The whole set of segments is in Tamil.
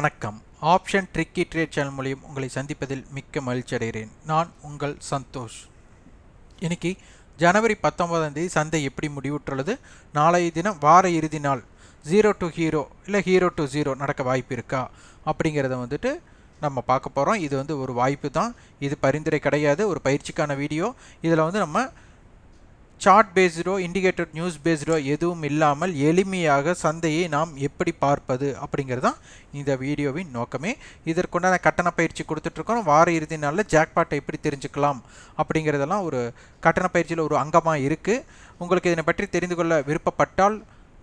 வணக்கம். ஆப்ஷன் ட்ரிக்கி ட்ரேட் சேனல் மூலியம் உங்களை சந்திப்பதில் மிக்க மகிழ்ச்சி அடைகிறேன். நான் உங்கள் சந்தோஷ். இன்னைக்கு ஜனவரி 19ஆம் தேதி சந்தை எப்படி முடிவுற்றுள்ளது, நாளைய தினம் வார இறுதி நாள் 0 to ஹீரோ இல்லை ஹீரோ டு 0 நடக்க வாய்ப்பு இருக்கா அப்படிங்கிறத நம்ம பார்க்க போகிறோம். இது ஒரு வாய்ப்பு தான், இது பரிந்துரை கிடையாது, ஒரு பயிற்சிக்கான வீடியோ. இதில் நம்ம சார்ட் பேஸ்டோ இண்டிகேட்டர் நியூஸ் பேஸ்டோ எதுவும் இல்லாமல் எளிமையாக சந்தையை நாம் எப்படி பார்ப்பது அப்படிங்கிறது தான் இந்த வீடியோவின் நோக்கமே. இதற்குண்டான கட்டண பயிற்சி கொடுத்துட்ருக்கோம். வார இறுதி நாளில் ஜாக்பாட்டை எப்படி தெரிஞ்சுக்கலாம் அப்படிங்கிறதெல்லாம் ஒரு கட்டண பயிற்சியில் ஒரு அங்கமாக இருக்குது. உங்களுக்கு இதனை பற்றி தெரிந்து கொள்ள விருப்பப்பட்டால்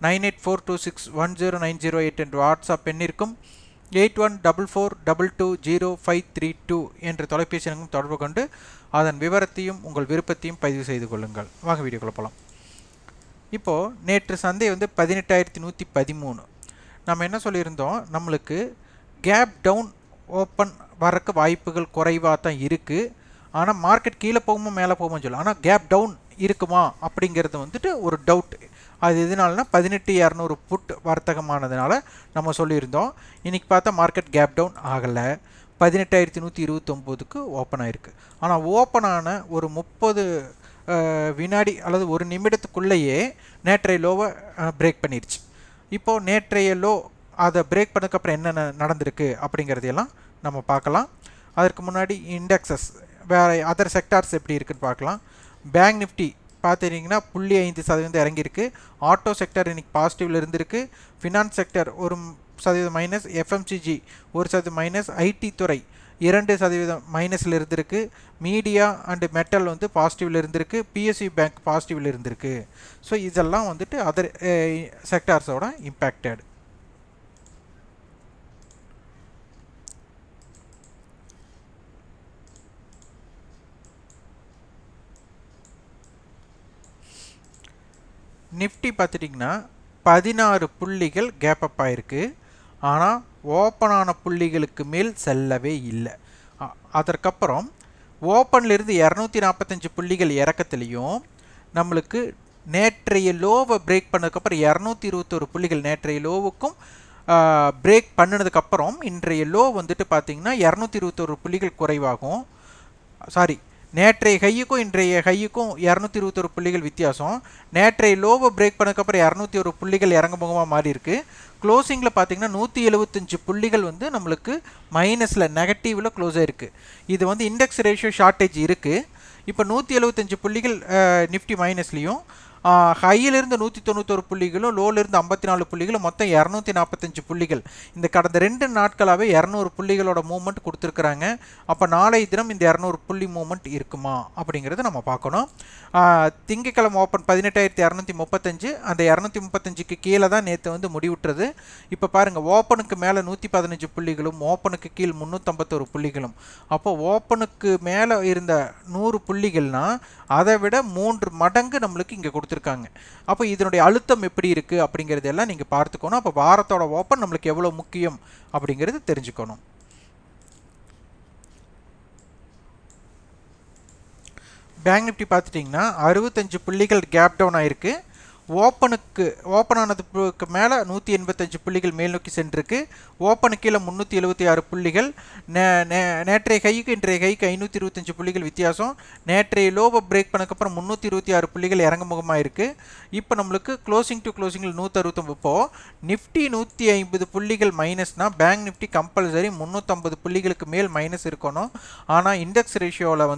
9842610908 என்ற வாட்ஸ்அப் எண்ணிற்கும் 8144220532 என்ற தொலைபேசி எண்ணும் தொடர்பு கொண்டு அதன் விவரத்தையும் உங்கள் விருப்பத்தையும் பதிவு செய்து கொள்ளுங்கள். வாங்க வீடியோக்குள்ள போகலாம். இப்போது நேற்று சந்தை 18,113. நம்ம என்ன சொல்லியிருந்தோம், நம்மளுக்கு கேப் டவுன் ஓப்பன் வரக்கு வாய்ப்புகள் குறைவாக தான் இருக்குது. ஆனால் மார்க்கெட் கீழே போகுமோ மேலே போகுமோன்னு சொல்லலாம். ஆனால் கேப் டவுன் இருக்குமா அப்படிங்கிறது ஒரு டவுட். அது எதனாலனா 18,200 புட் வர்த்தகமானதுனால நம்ம சொல்லியிருந்தோம். இன்றைக்கி பார்த்தா மார்க்கெட் கேப் டவுன் ஆகலை, 18,129க்கு ஓப்பன் ஆகிருக்கு. ஆனால் ஓப்பன் ஆன ஒரு 30 வினாடி அல்லது ஒரு நிமிடத்துக்குள்ளேயே நேற்றைய லோவை பிரேக் பண்ணிடுச்சு. இப்போது நேற்றைய லோ அதை பிரேக் பண்ணதுக்கப்புறம் என்னென்ன நடந்திருக்கு அப்படிங்கிறதையெல்லாம் நம்ம பார்க்கலாம். அதற்கு முன்னாடி இண்டெக்ஸஸ் வேறு அதர் செக்டார்ஸ் எப்படி இருக்குன்னு பார்க்கலாம். பேங்க் நிஃப்டி பார்த்துட்டிங்கன்னா 0.5% இறங்கியிருக்கு. ஆட்டோ செக்டர் இன்றைக்கி பாசிட்டிவில் இருந்திருக்கு. Finance sector 1% minus, FMCG 1% minus, IT துறை 2% மைனஸில் இருந்திருக்கு. மீடியா அண்டு மெட்டல் பாசிட்டிவில் இருந்திருக்கு. பிஎஸ்சி பேங்க் பாசிட்டிவில் இருந்திருக்கு. ஸோ இதெல்லாம் அதர் செக்டார்ஸோட இம்பேக்டட். நிஃப்டி பார்த்துட்டிங்கன்னா 16 புள்ளிகள் கேப் அப் ஆகிருக்கு. ஆனால் ஓப்பன் ஆன புள்ளிகளுக்கு மேல் செல்லவே இல்லை. அதற்கப்புறம் ஓப்பன்லேருந்து 245 புள்ளிகள் இறக்கத்துலேயும் நம்மளுக்கு நேற்றைய லோவை பிரேக் பண்ணதுக்கப்புறம் 221 புள்ளிகள் நேற்றைய லோவுக்கும் பிரேக் பண்ணினதுக்கப்புறம் இன்றைய லோ பார்த்திங்கன்னா 221 புள்ளிகள் குறைவாகும். நேற்றைய ஹையுக்கும் இன்றைய ஹையுக்கும் 221 புள்ளிகள் வித்தியாசம். நேற்றைய லோவை பிரேக் பண்ணதுக்கப்புறம் 201 புள்ளிகள் இறங்குமுகமாக மாறி இருக்கு. க்ளோசிங்கில் பார்த்தீங்கன்னா 175 புள்ளிகள் நம்மளுக்கு மைனஸில் நெகட்டிவில் க்ளோஸ் ஆகிருக்கு. இது இண்டெக்ஸ் ரேஷியோ ஷார்ட்டேஜ் இருக்குது. இப்போ 175 புள்ளிகள் நிஃப்டி மைனஸ்லேயும், ஹையிலிருந்து 191 புள்ளிகளும், லோலிருந்து 54 புள்ளிகளும், மொத்தம் 245 புள்ளிகள். இந்த கடந்த 2 நாட்களாகவே 200 புள்ளிகளோட மூவ்மெண்ட் கொடுத்துருக்குறாங்க. அப்போ நாளை தினம் இந்த 200 புள்ளி மூவ்மெண்ட் இருக்குமா அப்படிங்கிறத நம்ம பார்க்கணும். திங்கட்கிழமை ஓப்பன் 18,235. அந்த 235க்கு கீழே தான் நேற்று முடிவுற்றது. இப்போ பாருங்கள், ஓப்பனுக்கு மேலே 115 புள்ளிகளும், ஓப்பனுக்கு கீழ் 351 புள்ளிகளும். அப்போ ஓப்பனுக்கு மேலே இருந்த 100 புள்ளிகள்னால் அதை விட 3 மடங்கு நம்மளுக்கு இங்கே கொடுத்துருக்காங்க. அப்போ இதனுடைய அழுத்தம் எப்படி இருக்குது அப்படிங்கிறதெல்லாம் நீங்கள் பார்த்துக்கணும். அப்போ வாரத்தோட ஓப்பன் நம்மளுக்கு எவ்வளோ முக்கியம் அப்படிங்கிறது தெரிஞ்சுக்கணும். பேங்க் நிஃப்டி பார்த்துட்டிங்கன்னா 65 புள்ளிகள் கேப் டவுன் ஆகிருக்கு. ஓப்பன் ஆனதுக்கு மேலே 185 புள்ளிகள் மேல் நோக்கி சென்றிருக்கு. ஓப்பனுக்கு கீழே 376 புள்ளிகள். நேற்றைய கைக்கு இன்றைய கைக்கு 525 புள்ளிகள் வித்தியாசம். நேற்றைய லோவை பிரேக் பண்ணதுக்கப்புறம் 326 புள்ளிகள் இறங்குமுகமாக இருக்குது. இப்போ நம்மளுக்கு க்ளோசிங் டு க்ளோசிங்கில் 169. இப்போது நிஃப்டி 150 புள்ளிகள் மைனஸ்னால் பேங்க் நிஃப்டி கம்பல்சரி 350 புள்ளிகளுக்கு மேல் மைனஸ் இருக்கணும். ஆனால் இண்டெக்ஸ் ரேஷியோவில்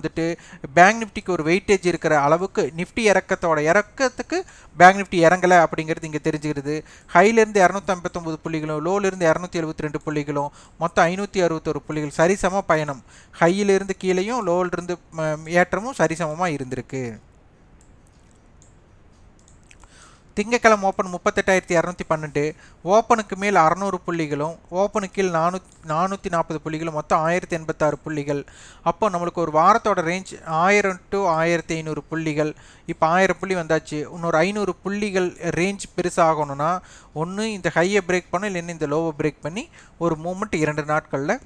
பேங்க் நிஃப்டிக்கு ஒரு வெயிட்டேஜ் இருக்கிற அளவுக்கு நிஃப்டி இறக்கத்துக்கு பேங்க் நிஃப்டி இறங்கலை அப்படிங்கிறது இங்கே தெரிஞ்சுக்கிறது. ஹைலேருந்து 259 புள்ளிகளும், லோலிருந்து 272 புள்ளிகளும், மொத்தம் 561 புள்ளிகள். சரிசம பயணம். ஹையிலிருந்து கீழேயும் லோலிருந்து ஏற்றமும் சரிசமமாக இருந்திருக்கு. திங்கக்கிழமை ஓப்பன் 38,212. ஓப்பனுக்கு மேல் 600 புள்ளிகளும், ஓப்பனுக்கு கீழ் 440 புள்ளிகளும், மொத்தம் 1086 புள்ளிகள். அப்போ நம்மளுக்கு ஒரு வாரத்தோட ரேஞ்ச் 1000 to 1500 புள்ளிகள். இப்போ 1000 புள்ளி வந்தாச்சு. இன்னொரு 500 புள்ளிகள் ரேஞ்ச் பெருசாகணும்னா ஒன்று இந்த ஹையை பிரேக் பண்ணணும், இல்லைன்னா இந்த லோவை பிரேக் பண்ணி ஒரு மூமெண்ட் 2 நாட்களில்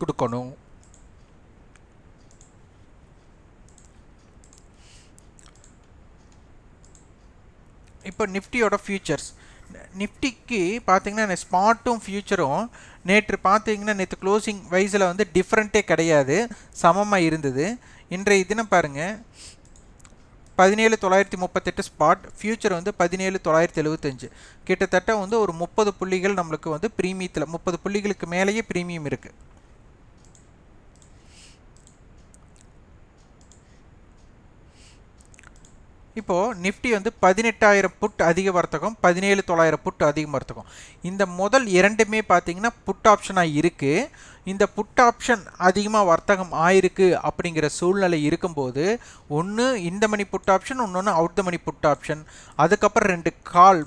கொடுக்கணும். இப்போ நிஃப்டியோட ஃபியூச்சர்ஸ், நிஃப்டிக்கு பார்த்தீங்கன்னா ஸ்பாட்டும் ஃபியூச்சரும் நேற்று பார்த்தீங்கன்னா நேற்று க்ளோசிங் வைஸில் வந்து டிஃப்ரெண்ட்டே கிடையாது, சமமாக இருந்தது. இன்றைய தினம் பாருங்கள் 17,938 ஸ்பாட், ஃபியூச்சர் வந்து 17,975, கிட்டத்தட்ட வந்து ஒரு 30 புள்ளிகள் நம்மளுக்கு வந்து ப்ரீமியத்தில் 30 புள்ளிகளுக்கு மேலேயே ப்ரீமியம் இருக்குது. இப்போது நிஃப்டி வந்து 18,000 புட் அதிக வர்த்தகம், 17,900 புட் அதிக வர்த்தகம். இந்த முதல் இரண்டுமே பார்த்தீங்கன்னா புட் ஆப்ஷனாக இருக்குது. இந்த புட் ஆப்ஷன் அதிகமாக வர்த்தகம் ஆயிருக்கு அப்படிங்கிற சூழ்நிலை இருக்கும்போது, ஒன்று இந்த மணி புட் ஆப்ஷன், இன்னொன்று out the money put option, அதுக்கப்புறம்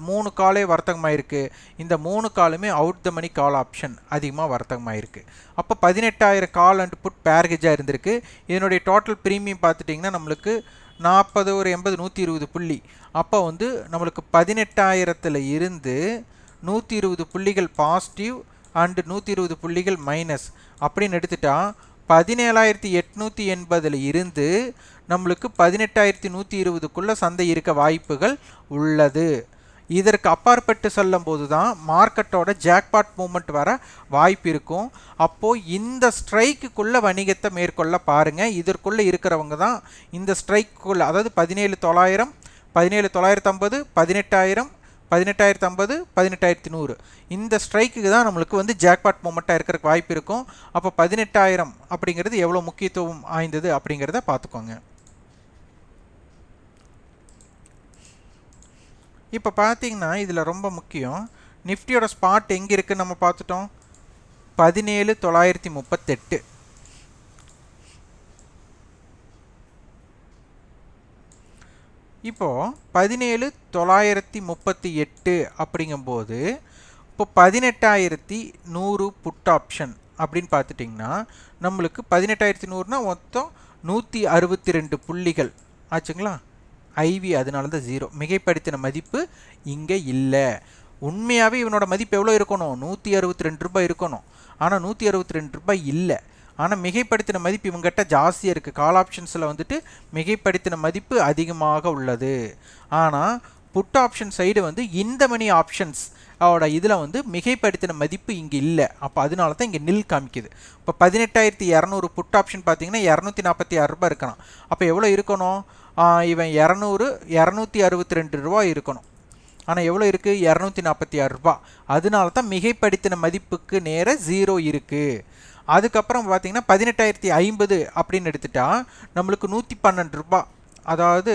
3 காலே வர்த்தகமாயிருக்கு. இந்த 3 காலுமே out the money call option அதிகமாக வர்த்தகமாயிருக்கு. அப்போ 18,000 கால் அண்ட் புட் பேர்கேஜாக இருந்திருக்கு. இதனுடைய டோட்டல் ப்ரீமியம் பார்த்துட்டிங்கன்னா நம்மளுக்கு 40 ஒரு 80 120 புள்ளி. அப்போ வந்து நம்மளுக்கு 18,000 இருந்து 120 புள்ளிகள் பாசிட்டிவ் அண்டு 120 புள்ளிகள் மைனஸ் அப்படின்னு எடுத்துட்டா 17,880 இருந்து நம்மளுக்கு 18,120க்குள்ளே சந்தை இருக்க வாய்ப்புகள் உள்ளது. இதற்கு அப்பாற்பட்டு செல்லும் போது தான் மார்க்கெட்டோட ஜாக்பாட் மூமெண்ட் வர வாய்ப்பு இருக்கும். அப்போது இந்த ஸ்ட்ரைக்குள்ளே வணிகத்தை மேற்கொள்ள பாருங்கள். இதற்குள்ளே இருக்கிறவங்க தான் இந்த ஸ்ட்ரைக்குள்ளே, அதாவது 17,900, 17,950, 18,000, 18,050, 18,100 இந்த ஸ்ட்ரைக்கு தான் நம்மளுக்கு வந்து ஜாக்பாட் மூமெண்ட்டாக இருக்கிறதுக்கு வாய்ப்பு இருக்கும். அப்போ 18,000 அப்படிங்கிறது எவ்வளோ முக்கியத்துவம் வாய்ந்தது அப்படிங்கிறத பார்த்துக்கோங்க. இப்போ பார்த்தீங்கன்னா இதில் ரொம்ப முக்கியம், நிஃப்டியோட ஸ்பாட் எங்கே இருக்குன்னு நம்ம பார்த்துட்டோம், 17,938. இப்போது 17,938 அப்படிங்கும்போது இப்போ 18,100 புட் ஆப்ஷன் அப்படின்னு பார்த்துட்டிங்கன்னா நம்மளுக்கு 18,100னா மொத்தம் 162 புள்ளிகள் ஆச்சுங்களா. ஐவி அதனால தான் 0, மிகைப்படுத்தின மதிப்பு இங்கே இல்லை. உண்மையாகவே இவனோட மதிப்பு எவ்வளோ இருக்கணும், 162 ரூபாய் இருக்கணும். ஆனால் 162 ரூபாய் இல்லை. ஆனால் மிகைப்படுத்தின மதிப்பு இவங்ககிட்ட ஜாஸ்தியாக இருக்குது. கால் ஆப்ஷன்ஸில் வந்துட்டு மிகைப்படுத்தின மதிப்பு அதிகமாக உள்ளது. ஆனால் புட் ஆப்ஷன் சைடு வந்து இந்த மணி ஆப்ஷன்ஸ் அவட இதில் வந்து மிகைப்படுத்தின மதிப்பு இங்கே இல்லை. அப்போ அதனால தான் இங்கே நில் காமிக்குது. இப்போ 18,200 புட் ஆப்ஷன் பார்த்தீங்கன்னா 246 ரூபாய் இருக்கணும். அப்போ எவ்வளோ இருக்கணும், இவன் 262 ரூபா இருக்கணும். ஆனால் எவ்வளோ இருக்குது, 246 ரூபா. அதனால தான் மிகைப்படுத்தின மதிப்புக்கு நேர 0 இருக்குது. அதுக்கப்புறம் பார்த்தீங்கன்னா 18,050 அப்படின்னு எடுத்துட்டா நம்மளுக்கு 112 ரூபா, அதாவது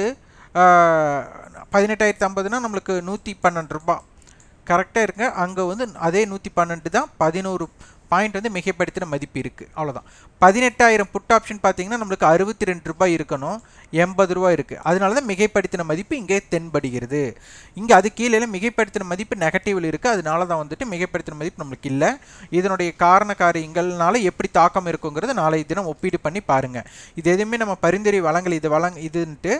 18,050னா நம்மளுக்கு 112 ரூபா கரெக்டாக இருங்க. அங்கே வந்து அதே 112 தான், 11 பாயிண்ட் வந்து மிகைப்படுத்தின மதிப்பு இருக்குது, அவ்வளோதான். 18,000 புட் ஆப்ஷன் பார்த்தீங்கன்னா நம்மளுக்கு 62 ரூபாய் இருக்கணும், 80 ரூபாய் இருக்குது. அதனால தான் மிகைப்படுத்தின மதிப்பு இங்கே தென்படுகிறது. இங்கே அது கீழே மிகைப்படுத்தின மதிப்பு நெகட்டிவில் இருக்குது. அதனால தான் வந்துட்டு மிகைப்படுத்தின மதிப்பு நம்மளுக்கு இல்லை. இதனுடைய காரண காரியங்கள்னால எப்படி தாக்கம் இருக்குங்கிறது நாளைய தினம் ஒப்பீடு பண்ணி பாருங்கள். இது எதுவுமே நம்ம பரிந்துரை வழங்கல், இதுன்ட்டு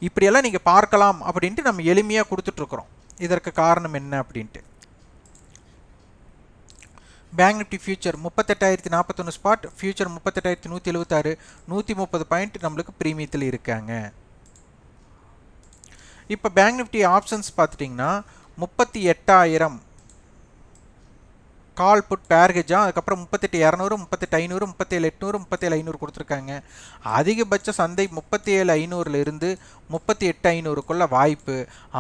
இப்படியெல்லாம் நீங்கள் பார்க்கலாம் அப்படின்ட்டு நம்ம எளிமையாக கொடுத்துட்ருக்குறோம். இதற்கு காரணம் என்ன அப்படின்ட்டு. Bank Nifty future 38,041 spot, future 38,176, 130 point நம்மளுக்கு ப்ரீமியத்தில் இருக்காங்க. இப்போ பேங்க் நிஃப்டி ஆப்ஷன்ஸ் பார்த்துட்டிங்கன்னா 38,000 கால் புட் பேர்கேஜா, அதுக்கப்புறம் 38,200, 38,500, 37,800, 37,500 கொடுத்துருக்காங்க. அதிகபட்ச சந்தை 37,500 இருந்து 38,500க்குள்ள வாய்ப்பு.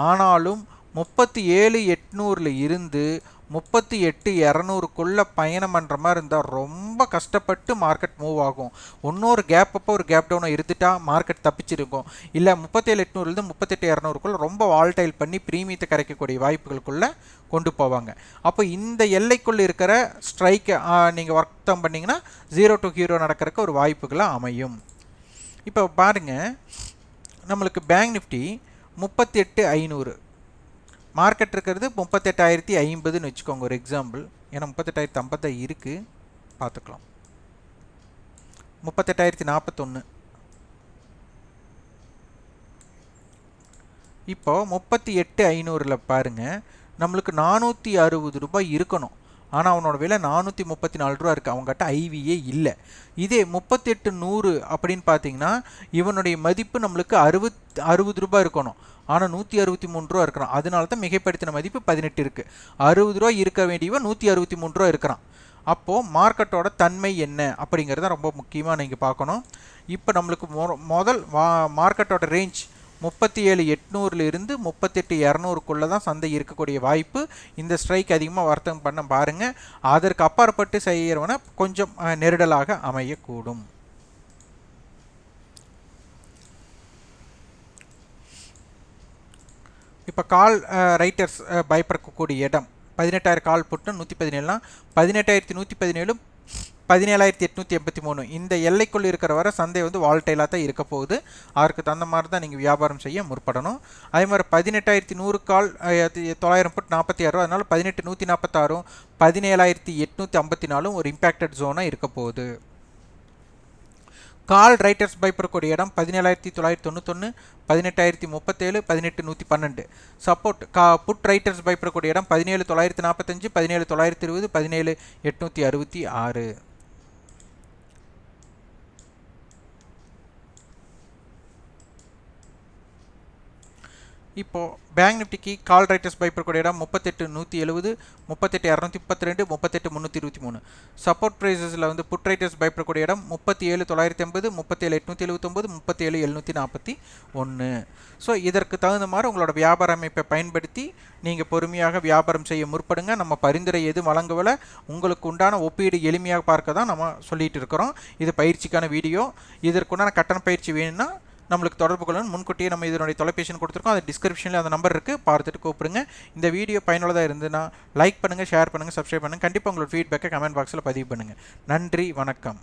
ஆனாலும் 37,800 இருந்து 38,200க்குள்ளே பயணம் பண்ணுற மாதிரி இருந்தால் ரொம்ப கஷ்டப்பட்டு மார்க்கெட் மூவ் ஆகும். இன்னொரு கேப் அப்போ ஒரு கேப் டவுனை இருந்துட்டா மார்க்கெட் தப்பிச்சிருக்கும். இல்லை 37,800லேருந்து 38,200க்குள்ளே ரொம்ப வால்டைல் பண்ணி ப்ரீமியத்தை கரைக்கக்கூடிய வாய்ப்புகளுக்குள்ளே கொண்டு போவாங்க. அப்போ இந்த எல்லைக்குள்ளே இருக்கிற ஸ்ட்ரைக்கை நீங்கள் வர்த்தம் பண்ணிங்கன்னா 0 to ஹீரோ நடக்கிறதுக்கு ஒரு வகுப்புகளாக அமையும். இப்போ பாருங்கள், நம்மளுக்கு பேங்க் நிஃப்டி 38,500 மார்க்கெட் இருக்கிறது 38,050ன்னு வச்சுக்கோங்க ஒரு எக்ஸாம்பிள். ஏன்னா 38,050 இருக்குது, பார்த்துக்கலாம். 38,041. இப்போ 38,500ல் பாருங்கள், நம்மளுக்கு 460 ரூபாய் இருக்கணும். ஆனால் அவனோட விலை 434 ரூபா இருக்குது. அவங்ககிட்ட ஐவியே இல்லை. இதே 38,100 அப்படின்னு பார்த்தீங்கன்னா இவனுடைய மதிப்பு நம்மளுக்கு 60 ரூபாய் இருக்கணும். ஆனால் 163 ரூபா இருக்கிறான். அதனால தான் மிகைப்படுத்தின மதிப்பு 18 இருக்குது. 60 ரூபா இருக்க வேண்டியவன் 163 ரூபா இருக்கிறான். அப்போது மார்க்கெட்டோட தன்மை என்ன அப்படிங்கிறத ரொம்ப முக்கியமாக நீங்கள் பார்க்கணும். இப்போ நம்மளுக்கு முதல் மார்க்கெட்டோட ரேஞ்ச் 37,800 38,200 தான் சந்தை இருக்கக்கூடிய வாய்ப்பு. இந்த ஸ்ட்ரைக் அதிகமாக வர்த்தகம் பண்ண பாருங்கள். அதற்கு அப்பாற்பட்டு செய்கிறவன கொஞ்சம் நெருடலாக அமையக்கூடும். இப்போ கால் ரைட்டர்ஸ் பயப்படக்கூடிய இடம் 18,000 கால் புட்டு 117லாம் 18,117 17,883 இந்த எல்லைக்குள் இருக்கிற வரை சந்தை வந்து வால்டைலாக தான் இருக்க போகுது. அதற்கு தகுந்த மாதிரி தான் நீங்கள் வியாபாரம் செய்ய முற்படணும். அதே மாதிரி 18,100 கால் 900 புட் 46 ரூபா, அதனால 18,146 17,854 ஒரு இம்பேக்டட் ஜோனாக இருக்க போகுது. கால் ரைட்டர்ஸ் பயப்படக்கூடிய இடம் 17,991 18,037 18,112. சப்போர்ட் புட் ரைட்டர்ஸ் பயப்படக்கூடிய இடம் 17,945 17,920 17,866. இப்போ பேங்க் நிஃப்டிக்கு கால் ரைட்டர்ஸ் பயப்படக்கூடிய இடம் 38,170 38,232 38,323. சப்போர்ட் ப்ரைஸஸில் வந்து புட் ரைட்டர்ஸ் பயப்படக்கூடிய இடம் 37,980 37,879 37,741. ஸோ இதற்கு தகுந்த மாதிரி உங்களோட வியாபார அமைப்பை பயன்படுத்தி நீங்கள் பொறுமையாக வியாபாரம் செய்ய முற்படுங்க. நம்ம பரிந்துரை எது வழங்கவில்லை, உங்களுக்கு உண்டான ஒப்பீடு எளிமையாக பார்க்க தான் நம்ம சொல்லிட்டு இருக்கிறோம். இது பயிற்சிக்கான வீடியோ. இதற்குண்டான கட்டண பயிற்சி வேணும்னா நம்மளுக்கு தொடர்பு கொள்ளணும். முன்கூட்டியே நம்ம இதனுடைய தொலைபேசி கொடுத்துருக்கோம். அது டிஸ்கிரிப்ஷனில் அந்த நம்பர் இருக்குது, பார்த்துட்டு கூப்பிடுங்க. இந்த வீடியோ பயனுள்ளதாக இருந்ததுன்னா லைக் பண்ணுங்கள், ஷேர் பண்ணுங்கள், சப்ஸ்கிரைப் பண்ணுங்கள். கண்டிப்பாக உங்களோட ஃபீட்பேக்கை கமெண்ட் பாக்ஸில் பதிவு பண்ணுங்கள். நன்றி, வணக்கம்.